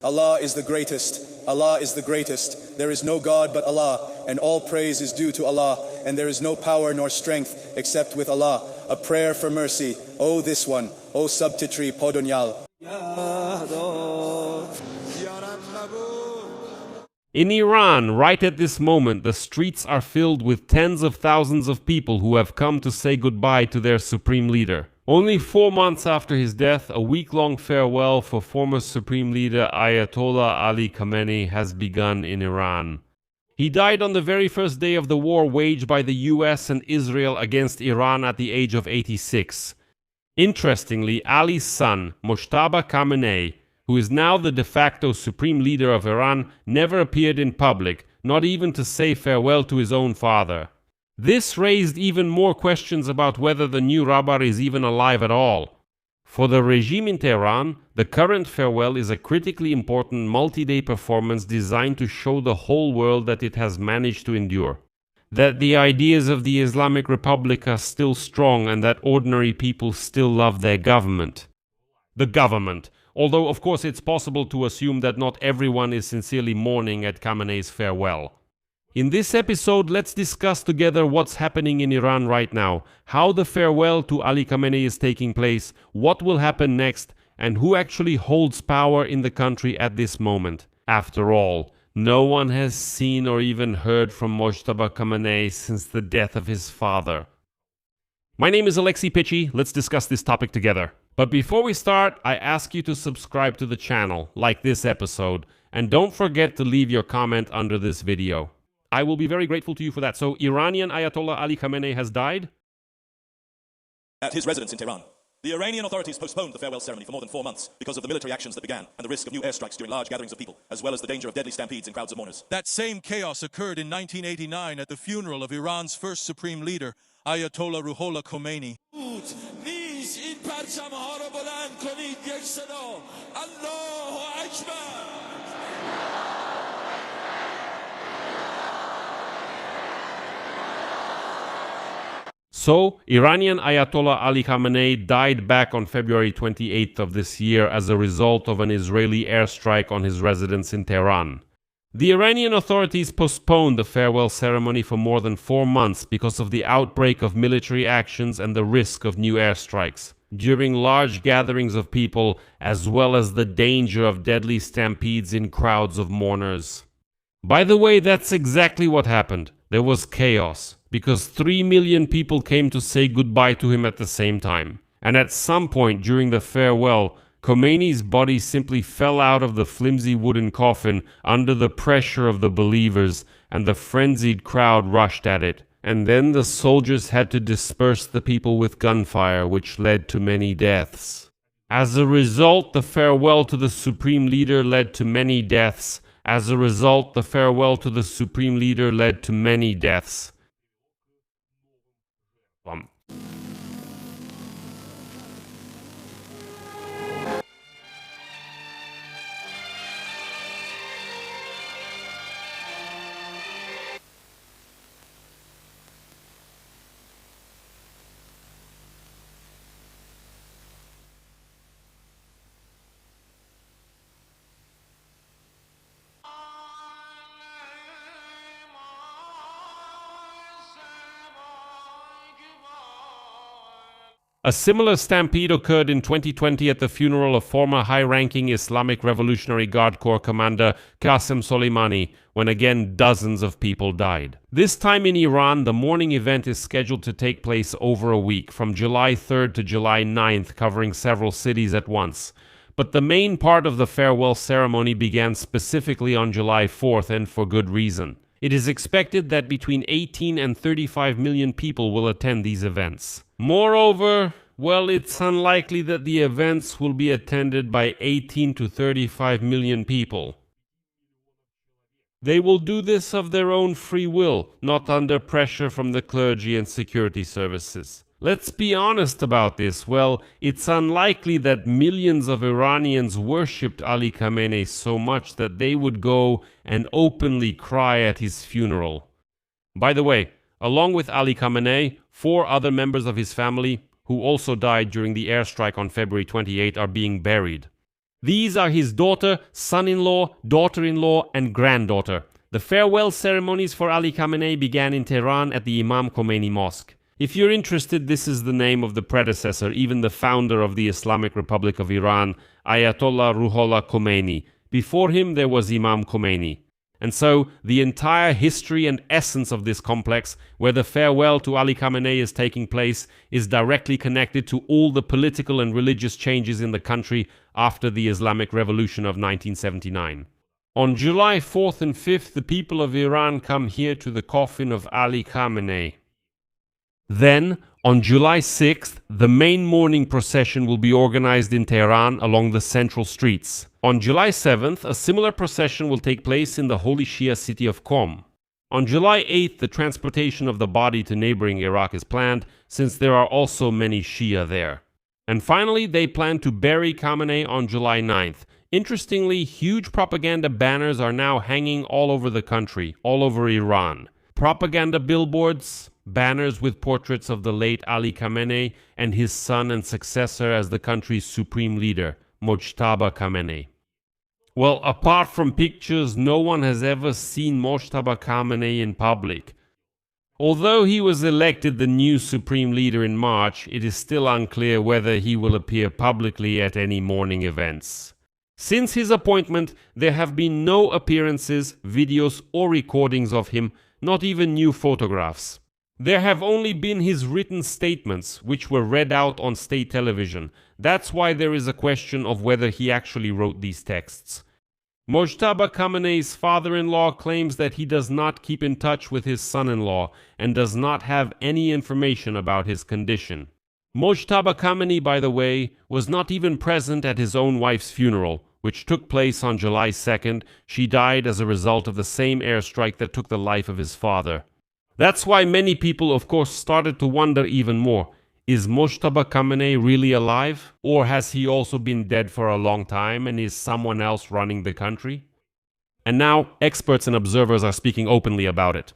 Allah is the greatest. Allah is the greatest. There is no God but Allah, and all praise is due to Allah, and there is no power nor strength except with Allah. A prayer for mercy. O this one, O subtitry podonyal. In Iran, right at this moment, the streets are filled with tens of thousands of people who have come to say goodbye to their supreme leader. Only 4 months after his death, a week-long farewell for former supreme leader Ayatollah Ali Khamenei has begun in Iran. He died on the very first day of the war waged by the US and Israel against Iran at the age of 86. Interestingly, Ali's son, Mojtaba Khamenei, who is now the de facto supreme leader of Iran, never appeared in public, not even to say farewell to his own father. This raised even more questions about whether the new Rabbar is even alive at all. For the regime in Tehran, the current farewell is a critically important multi-day performance designed to show the whole world that it has managed to endure, that the ideas of the Islamic Republic are still strong, and that ordinary people still love their government. The government. Although, of course, it's possible to assume that not everyone is sincerely mourning at Khamenei's farewell. In this episode, let's discuss together what's happening in Iran right now, how the farewell to Ali Khamenei is taking place, what will happen next, and who actually holds power in the country at this moment. After all, no one has seen or even heard from Mojtaba Khamenei since the death of his father. My name is Alexei Pitchy. Let's discuss this topic together. But before we start, I ask you to subscribe to the channel, like this episode, and don't forget to leave your comment under this video. I will be very grateful to you for that. So, Iranian Ayatollah Ali Khamenei has died? At his residence in Tehran, the Iranian authorities postponed the farewell ceremony for more than 4 months because of the military actions that began and the risk of new airstrikes during large gatherings of people, as well as the danger of deadly stampedes and crowds of mourners. That same chaos occurred in 1989 at the funeral of Iran's first supreme leader, Ayatollah Ruhollah Khomeini. So, Iranian Ayatollah Ali Khamenei died back on February 28th of this year as a result of an Israeli airstrike on his residence in Tehran. The Iranian authorities postponed the farewell ceremony for more than 4 months because of the outbreak of military actions and the risk of new airstrikes during large gatherings of people, as well as the danger of deadly stampedes in crowds of mourners. By the way, that's exactly what happened. There was chaos, because 3 million people came to say goodbye to him at the same time. And at some point during the farewell, Khomeini's body simply fell out of the flimsy wooden coffin under the pressure of the believers, and the frenzied crowd rushed at it. And then the soldiers had to disperse the people with gunfire, which led to many deaths. As a result, the farewell to the supreme leader led to many deaths. As a result, the farewell to the supreme leader led to many deaths. A similar stampede occurred in 2020 at the funeral of former high-ranking Islamic Revolutionary Guard Corps commander Qasem Soleimani, when again dozens of people died. This time in Iran, the mourning event is scheduled to take place over a week, from July 3rd to July 9th, covering several cities at once. But the main part of the farewell ceremony began specifically on July 4th, and for good reason. It is expected that between 18 and 35 million people will attend these events. Moreover, well, it's unlikely that the events will be attended by 18 to 35 million people. They will do this of their own free will, not under pressure from the clergy and security services. Let's be honest about this. Well, it's unlikely that millions of Iranians worshipped Ali Khamenei so much that they would go and openly cry at his funeral. By the way, along with Ali Khamenei, 4 other members of his family, who also died during the airstrike on February 28, are being buried. These are his daughter, son-in-law, daughter-in-law, and granddaughter. The farewell ceremonies for Ali Khamenei began in Tehran at the Imam Khomeini Mosque. If you're interested, this is the name of the predecessor, even the founder of the Islamic Republic of Iran, Ayatollah Ruhollah Khomeini. Before him, there was Imam Khomeini. And so, the entire history and essence of this complex, where the farewell to Ali Khamenei is taking place, is directly connected to all the political and religious changes in the country after the Islamic Revolution of 1979. On July 4th and 5th, the people of Iran come here to the coffin of Ali Khamenei. Then, on July 6th, the main mourning procession will be organized in Tehran along the central streets. On July 7th, a similar procession will take place in the holy Shia city of Qom. On July 8th, the transportation of the body to neighboring Iraq is planned, since there are also many Shia there. And finally, they plan to bury Khamenei on July 9th. Interestingly, huge propaganda banners are now hanging all over the country, all over Iran. Propaganda billboards, banners with portraits of the late Ali Khamenei and his son and successor as the country's supreme leader, Mojtaba Khamenei. Well, apart from pictures, no one has ever seen Mojtaba Khamenei in public. Although he was elected the new supreme leader in March, it is still unclear whether he will appear publicly at any mourning events. Since his appointment, there have been no appearances, videos, or recordings of him, not even new photographs. There have only been his written statements, which were read out on state television. That's why there is a question of whether he actually wrote these texts. Mojtaba Khamenei's father-in-law claims that he does not keep in touch with his son-in-law and does not have any information about his condition. Mojtaba Khamenei, by the way, was not even present at his own wife's funeral, which took place on July 2nd. She died as a result of the same airstrike that took the life of his father. That's why many people, of course, started to wonder even more. Is Mojtaba Khamenei really alive? Or has he also been dead for a long time and is someone else running the country? And now, experts and observers are speaking openly about it.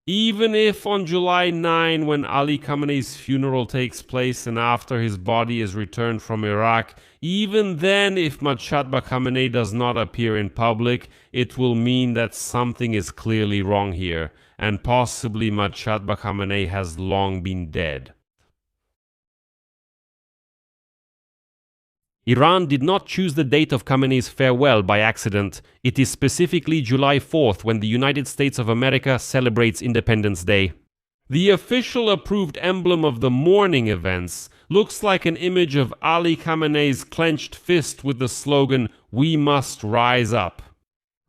Even if on July 9, when Ali Khamenei's funeral takes place and after his body is returned from Iraq, even then if Mojtaba Khamenei does not appear in public, it will mean that something is clearly wrong here, and possibly Mojtaba Khamenei has long been dead. Iran did not choose the date of Khamenei's farewell by accident. It is specifically July 4th, when the United States of America celebrates Independence Day. The official approved emblem of the mourning events looks like an image of Ali Khamenei's clenched fist with the slogan, "We must rise up."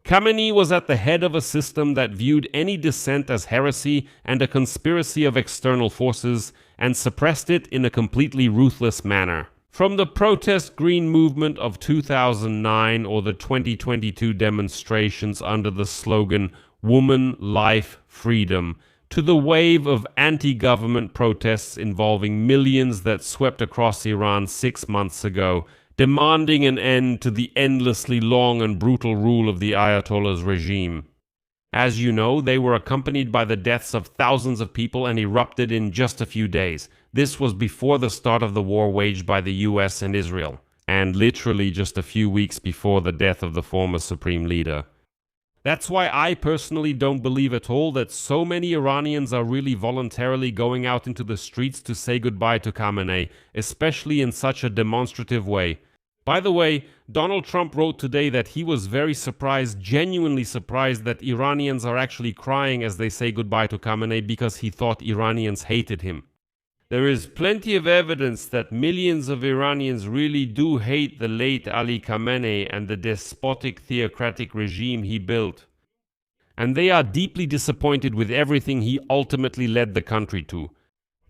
Khamenei was at the head of a system that viewed any dissent as heresy and a conspiracy of external forces, and suppressed it in a completely ruthless manner. From the protest green movement of 2009 or the 2022 demonstrations under the slogan "Woman, Life, Freedom," to the wave of anti-government protests involving millions that swept across Iran 6 months ago, demanding an end to the endlessly long and brutal rule of the Ayatollah's regime. As you know, they were accompanied by the deaths of thousands of people and erupted in just a few days. This was before the start of the war waged by the US and Israel, and literally just a few weeks before the death of the former supreme leader. That's why I personally don't believe at all that so many Iranians are really voluntarily going out into the streets to say goodbye to Khamenei, especially in such a demonstrative way. By the way, Donald Trump wrote today that he was very surprised, genuinely surprised, that Iranians are actually crying as they say goodbye to Khamenei because he thought Iranians hated him. There is plenty of evidence that millions of Iranians really do hate the late Ali Khamenei and the despotic theocratic regime he built. And they are deeply disappointed with everything he ultimately led the country to.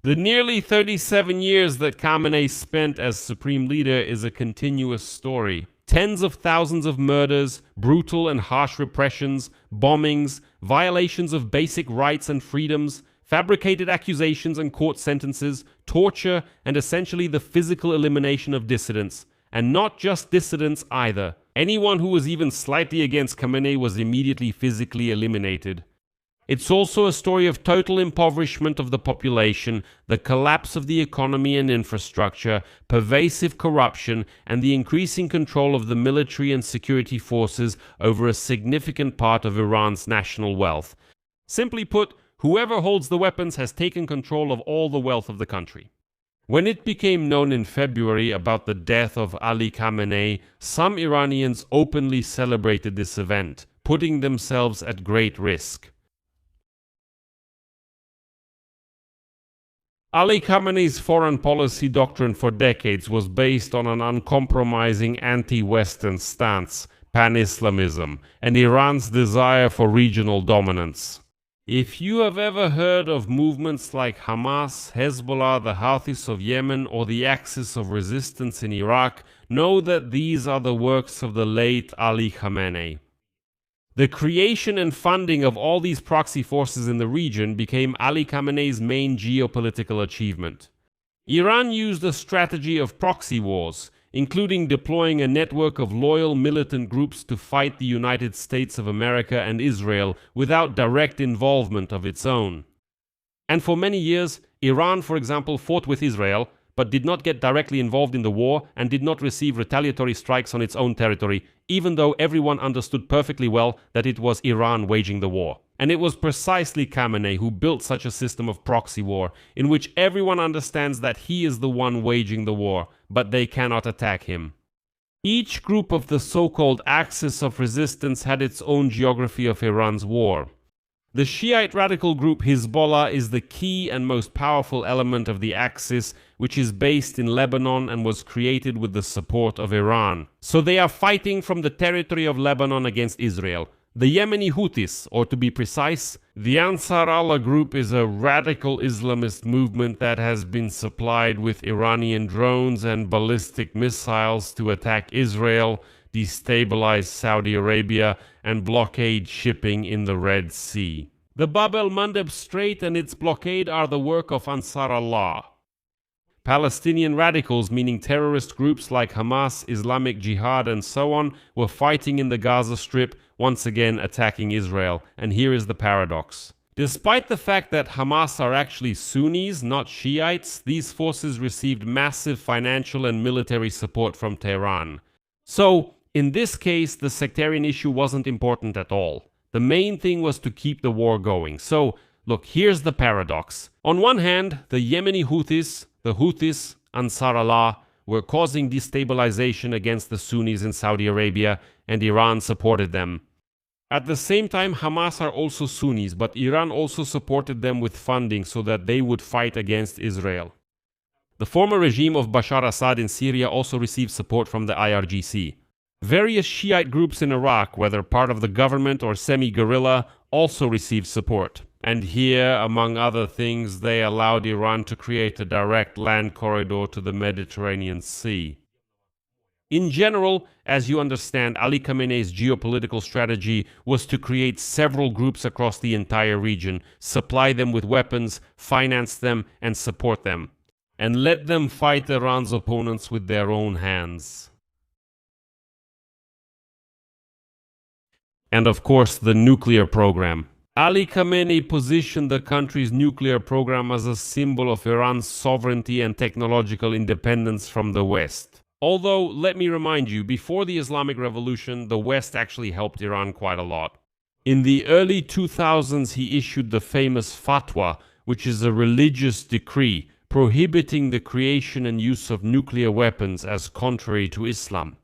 The nearly 37 years that Khamenei spent as supreme leader is a continuous story. Tens of thousands of murders, brutal and harsh repressions, bombings, violations of basic rights and freedoms, fabricated accusations and court sentences, torture, and essentially the physical elimination of dissidents. And not just dissidents either. Anyone who was even slightly against Khamenei was immediately physically eliminated. It's also a story of total impoverishment of the population, the collapse of the economy and infrastructure, pervasive corruption, and the increasing control of the military and security forces over a significant part of Iran's national wealth. Simply put, whoever holds the weapons has taken control of all the wealth of the country. When it became known in February about the death of Ali Khamenei, some Iranians openly celebrated this event, putting themselves at great risk. Ali Khamenei's foreign policy doctrine for decades was based on an uncompromising anti-Western stance, pan-Islamism, and Iran's desire for regional dominance. If you have ever heard of movements like Hamas, Hezbollah, the Houthis of Yemen, or the Axis of Resistance in Iraq, know that these are the works of the late Ali Khamenei. The creation and funding of all these proxy forces in the region became Ali Khamenei's main geopolitical achievement. Iran used a strategy of proxy wars, including deploying a network of loyal militant groups to fight the United States of America and Israel without direct involvement of its own. And for many years, Iran, for example, fought with Israel, but did not get directly involved in the war and did not receive retaliatory strikes on its own territory, even though everyone understood perfectly well that it was Iran waging the war. And it was precisely Khamenei who built such a system of proxy war, in which everyone understands that he is the one waging the war, but they cannot attack him. Each group of the so-called Axis of Resistance had its own geography of Iran's war. The Shiite radical group Hezbollah is the key and most powerful element of the Axis, which is based in Lebanon and was created with the support of Iran. So they are fighting from the territory of Lebanon against Israel. The Yemeni Houthis, or to be precise, the Ansar Allah group, is a radical Islamist movement that has been supplied with Iranian drones and ballistic missiles to attack Israel, destabilize Saudi Arabia, and blockade shipping in the Red Sea. The Bab el-Mandeb Strait and its blockade are the work of Ansar Allah. Palestinian radicals, meaning terrorist groups like Hamas, Islamic Jihad, and so on, were fighting in the Gaza Strip, once again attacking Israel. And here is the paradox. Despite the fact that Hamas are actually Sunnis, not Shiites, these forces received massive financial and military support from Tehran. So, in this case, the sectarian issue wasn't important at all. The main thing was to keep the war going. So, look, here's the paradox. On one hand, the Yemeni Houthis, the Houthis, Ansar Allah, were causing destabilization against the Sunnis in Saudi Arabia, and Iran supported them. At the same time, Hamas are also Sunnis, but Iran also supported them with funding so that they would fight against Israel. The former regime of Bashar Assad in Syria also received support from the IRGC. Various Shiite groups in Iraq, whether part of the government or semi-guerrilla, also received support. And here, among other things, they allowed Iran to create a direct land corridor to the Mediterranean Sea. In general, as you understand, Ali Khamenei's geopolitical strategy was to create several groups across the entire region, supply them with weapons, finance them, and support them, and let them fight Iran's opponents with their own hands. And of course, the nuclear program. Ali Khamenei positioned the country's nuclear program as a symbol of Iran's sovereignty and technological independence from the West. Although, let me remind you, before the Islamic Revolution, the West actually helped Iran quite a lot. In the early 2000s, he issued the famous fatwa, which is a religious decree prohibiting the creation and use of nuclear weapons as contrary to Islam.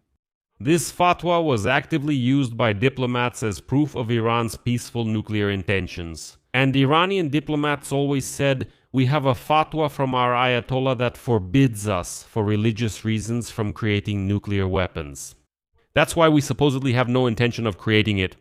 This fatwa was actively used by diplomats as proof of Iran's peaceful nuclear intentions. And Iranian diplomats always said, "We have a fatwa from our Ayatollah that forbids us, for religious reasons, from creating nuclear weapons." That's why we supposedly have no intention of creating it.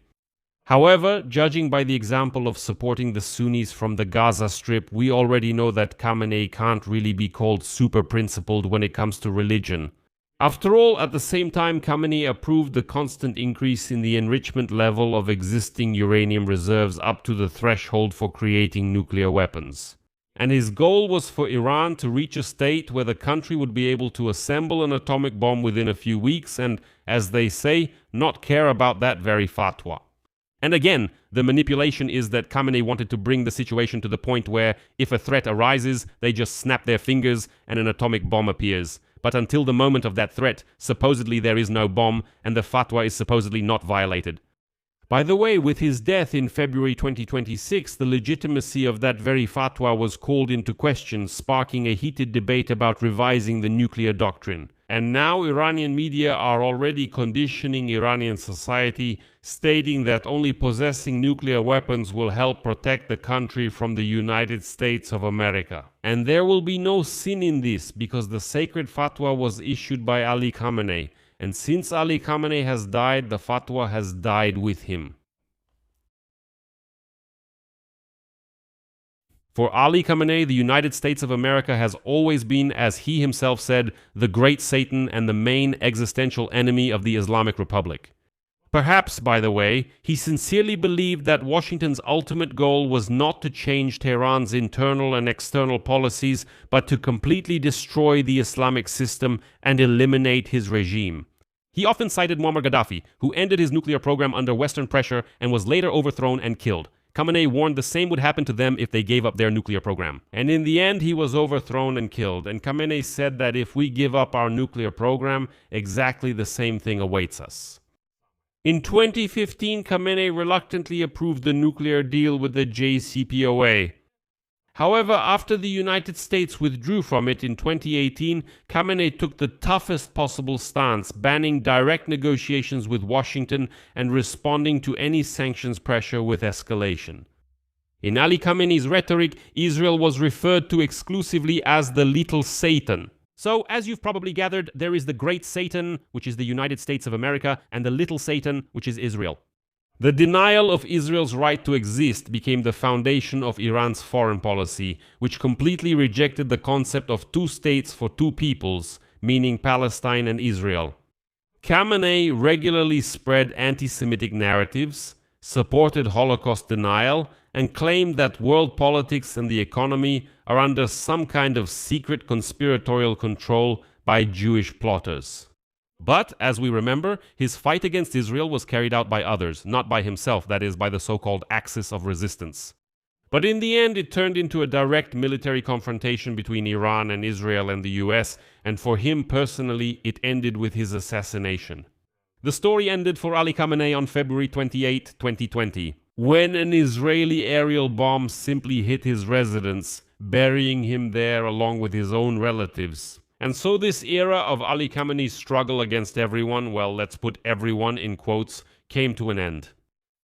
However, judging by the example of supporting the Sunnis from the Gaza Strip, we already know that Khamenei can't really be called super-principled when it comes to religion. After all, at the same time, Khamenei approved the constant increase in the enrichment level of existing uranium reserves up to the threshold for creating nuclear weapons. And his goal was for Iran to reach a state where the country would be able to assemble an atomic bomb within a few weeks and, as they say, not care about that very fatwa. And again, the manipulation is that Khamenei wanted to bring the situation to the point where if a threat arises, they just snap their fingers and an atomic bomb appears. But until the moment of that threat, supposedly there is no bomb and the fatwa is supposedly not violated. By the way, with his death in February 2026, the legitimacy of that very fatwa was called into question, sparking a heated debate about revising the nuclear doctrine. And now Iranian media are already conditioning Iranian society, stating that only possessing nuclear weapons will help protect the country from the United States of America. And there will be no sin in this, because the sacred fatwa was issued by Ali Khamenei. And since Ali Khamenei has died, the fatwa has died with him. For Ali Khamenei, the United States of America has always been, as he himself said, the great Satan and the main existential enemy of the Islamic Republic. Perhaps, by the way, he sincerely believed that Washington's ultimate goal was not to change Tehran's internal and external policies, but to completely destroy the Islamic system and eliminate his regime. He often cited Muammar Gaddafi, who ended his nuclear program under Western pressure and was later overthrown and killed. Khamenei warned the same would happen to them if they gave up their nuclear program. And in the end, he was overthrown and killed. And Khamenei said that if we give up our nuclear program, exactly the same thing awaits us. In 2015, Khamenei reluctantly approved the nuclear deal with the JCPOA. However, after the United States withdrew from it in 2018, Khamenei took the toughest possible stance, banning direct negotiations with Washington and responding to any sanctions pressure with escalation. In Ali Khamenei's rhetoric, Israel was referred to exclusively as the little Satan. So, as you've probably gathered, there is the great Satan, which is the United States of America, and the little Satan, which is Israel. The denial of Israel's right to exist became the foundation of Iran's foreign policy, which completely rejected the concept of two states for two peoples, meaning Palestine and Israel. Khamenei regularly spread anti-Semitic narratives, supported Holocaust denial, and claimed that world politics and the economy are under some kind of secret conspiratorial control by Jewish plotters. But, as we remember, his fight against Israel was carried out by others, not by himself, that is, by the so-called Axis of Resistance. But in the end, it turned into a direct military confrontation between Iran and Israel and the US, and for him personally, it ended with his assassination. The story ended for Ali Khamenei on February 28, 2020, when an Israeli aerial bomb simply hit his residence, burying him there along with his own relatives. And so this era of Ali Khamenei's struggle against everyone, well, let's put everyone in quotes, came to an end.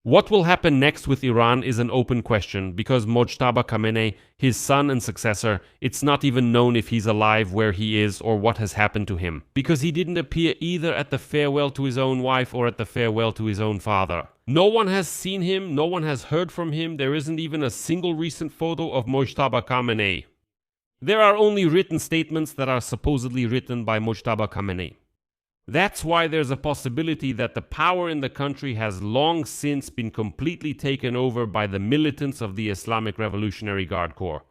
What will happen next with Iran is an open question, because Mojtaba Khamenei, his son and successor, it's not even known if he's alive, where he is, or what has happened to him, because he didn't appear either at the farewell to his own wife or at the farewell to his own father. No one has seen him, no one has heard from him, there isn't even a single recent photo of Mojtaba Khamenei. There are only written statements that are supposedly written by Mojtaba Khamenei. That's why there's a possibility that the power in the country has long since been completely taken over by the militants of the Islamic Revolutionary Guard Corps.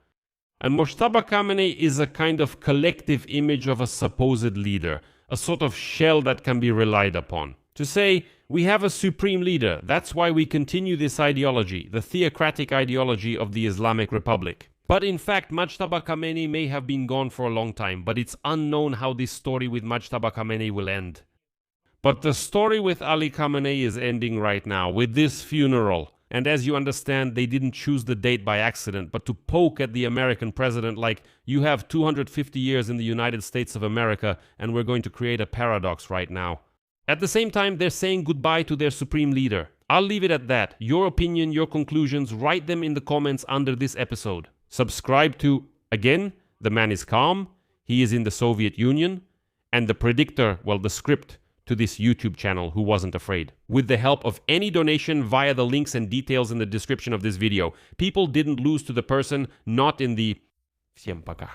And Mojtaba Khamenei is a kind of collective image of a supposed leader, a sort of shell that can be relied upon. To say, we have a supreme leader, that's why we continue this ideology, the theocratic ideology of the Islamic Republic. But in fact, Mojtaba Khamenei may have been gone for a long time, but it's unknown how this story with Mojtaba Khamenei will end. But the story with Ali Khamenei is ending right now, with this funeral. And as you understand, they didn't choose the date by accident, but to poke at the American president like, you have 250 years in the United States of America, and we're going to create a paradox right now. At the same time, they're saying goodbye to their supreme leader. I'll leave it at that. Your opinion, your conclusions, write them in the comments under this episode. Subscribe to, again, The Man is Calm, he is in the Soviet Union, and the predictor, well, the script to this YouTube channel, Who Wasn't Afraid, with the help of any donation via the links and details in the description of this video. People didn't lose to the person, not in the... Всем пока.